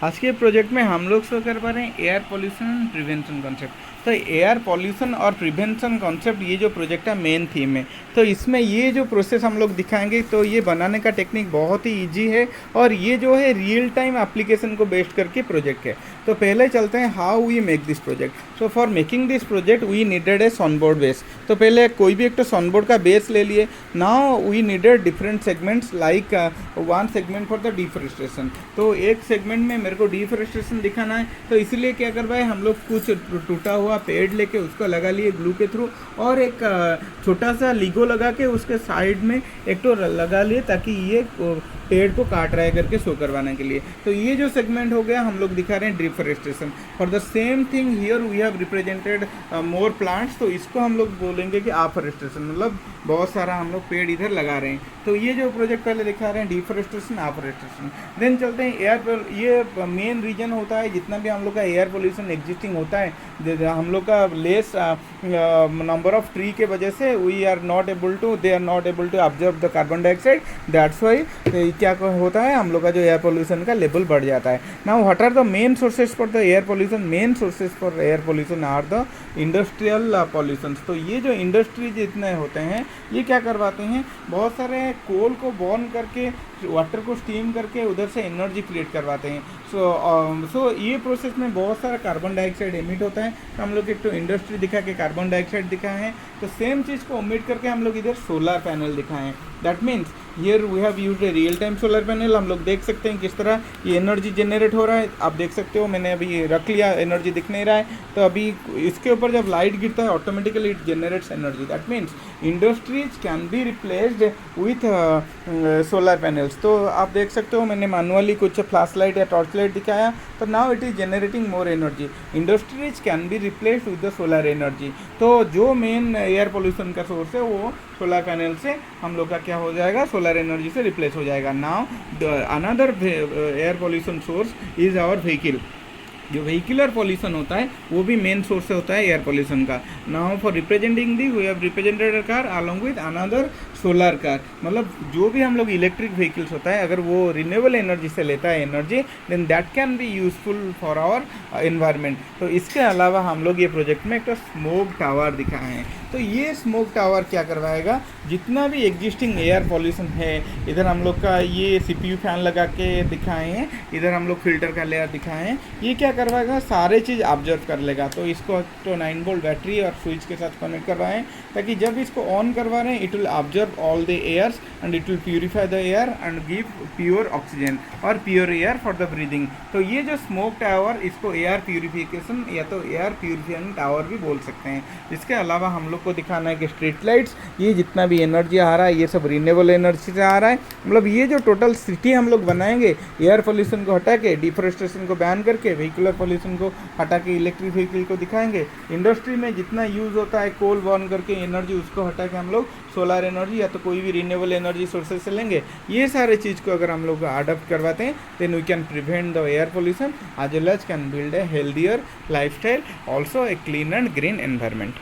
आज के प्रोजेक्ट में हम लोग शो कर पा रहे हैं एयर पॉल्यूशन प्रिवेंशन कॉन्सेप्ट। तो एयर पॉल्यूशन और प्रिवेंशन कॉन्सेप्ट ये जो प्रोजेक्ट का मेन थीम है। तो इसमें ये जो प्रोसेस हम लोग दिखाएंगे, तो ये बनाने का टेक्निक बहुत ही इजी है और ये जो है रियल टाइम एप्लीकेशन को बेस्ड करके प्रोजेक्ट है। तो पहले चलते हैं how we make this project. So for making this project we needed a sonboard base. तो पहले कोई भी एक तो सॉनबोर्ड का बेस ले लिए। Now we needed different segments like one segment for the deforestation. तो एक सेगमेंट में मेरे को डिफॉरेस्टेशन दिखाना है, तो इसीलिए क्या कर पाए हम लोग, कुछ टूटा हुआ पेड़ लेके उसको लगा लिए ग्लू के थ्रू, और एक छोटा सा लीगो लगा के उसके साइड में एक तो लगा लिए ताकि ये पेड़ को काट रहा है करके शो करवाने के लिए। तो ये जो सेगमेंट हो गया हम लोग दिखा रहे हैं deforestation. For the same thing here we have represented more plants. तो इसको हम लोग बोलेंगे कि आफ्रेस्टेशन, मतलब बहुत सारा हम लोग पेड़ इधर लगा रहे हैं। तो ये जो प्रोजेक्ट पहले दिखा रहे हैं डिफॉरेस्टेशन, आफ्रेस्टेशन। देन चलते हैं एयर। ये मेन रीजन होता है जितना भी हम लोग का एयर पोल्यूशन एग्जिस्टिंग होता है, हम लोग का लेस नंबर ऑफ ट्री के वजह से they are not able to observe the carbon dioxide. That's why क्या होता है हम लोग का जो एयर पोल्यूशन का लेवल बढ़ जाता है। Now what are the main sources for the air pollution? Main sources for air pollution are the industrial pollution. तो ये जो इंडस्ट्री जितने होते हैं ये क्या करवाते हैं, बहुत सारे कोल को बर्न करके वाटर को स्टीम करके उधर से एनर्जी क्रिएट करवाते हैं। सो ये प्रोसेस में बहुत सारा कार्बन डाइऑक्साइड एमिट होता है। तो हम लोग एक तो इंडस्ट्री दिखा के कार्बन डाइऑक्साइड दिखाए हैं, तो सेम चीज़ को ओमिट करके हम लोग इधर सोलर पैनल दिखाए हैं। That means here we have used a real time solar panel. हम लोग देख सकते हैं किस तरह ये एनर्जी जनरेट हो रहा है। आप देख सकते हो मैंने अभी रख लिया, एनर्जी दिख नहीं रहा है, तो अभी इसके ऊपर जब लाइट गिरता है automatically it generates energy. That means industries can be replaced with solar panels. तो आप देख सकते हो मैंने मैनुअली कुछ फ्लैश लाइट या टॉर्च लाइट दिखाया, तो now it is generating more energy. Industries can be replaced with the solar energy. तो जो मेन एयर पोल्यूशन का सोर्स है वो सोलर पैनल से हम लोग का क्या हो जाएगा, सोलर एनर्जी से रिप्लेस हो जाएगा। Now another air pollution source is our vehicle. जो व्हीकुलर पॉल्यूशन होता है वो भी मेन सोर्स से होता है एयर पॉल्यूशन का। Now for representing the we have represented a car along with another solar car. मतलब जो भी हम लोग इलेक्ट्रिक व्हीकल्स होता है अगर वो रिन्यूएबल एनर्जी से लेता है energy, then that can be useful for our environment. तो इसके अलावा हम लोग ये प्रोजेक्ट में एक तो स्मोक टावर दिखाए हैं। तो ये स्मोक टावर क्या करवाएगा, जितना भी एग्जिस्टिंग एयर पॉल्यूशन है, इधर हम लोग का ये CPU फैन लगा के दिखाए हैं, इधर हम लोग फिल्टर का लेयर दिखाए हैं, ये क्या करवाएगा सारे चीज़ ऑब्जर्व कर लेगा। तो इसको तो 9 वोल्ट बैटरी और स्विच के साथ कनेक्ट करवाएं, ताकि जब इसको ऑन करवा रहे हैं it will observe all the airs and it will purify the air and give pure oxygen और pure air for the breathing। तो ये जो स्मोक टावर, इसको एयर प्यूरिफिकेशन या तो एयर प्यूरिफिकेशन टावर भी बोल सकते हैं। इसके अलावा हम लोग को दिखाना है कि स्ट्रीट लाइट्स, ये जितना भी एनर्जी आ रहा है ये सब रिन्यूएबल एनर्जी से आ रहा है। मतलब ये जो टोटल सिटी हम लोग बनाएंगे एयर पोल्यूशन को हटा के, डिफॉरेस्टेशन को बैन करके, व्हीकुलर पोल्यूशन को हटा के इलेक्ट्रिक व्हीकल को दिखाएंगे। इंडस्ट्री में जितना यूज़ होता है कोल बर्न करके एनर्जी, उसको हटा के हम लोग सोलर एनर्जी या तो कोई भी रिन्यूएबल एनर्जी सोर्सेज से लेंगे। ये सारे चीज़ को अगर हम लोग अडॉप्ट करवाते हैं then we can prevent the air pollution as well as can build a healthier lifestyle, also a clean and green environment.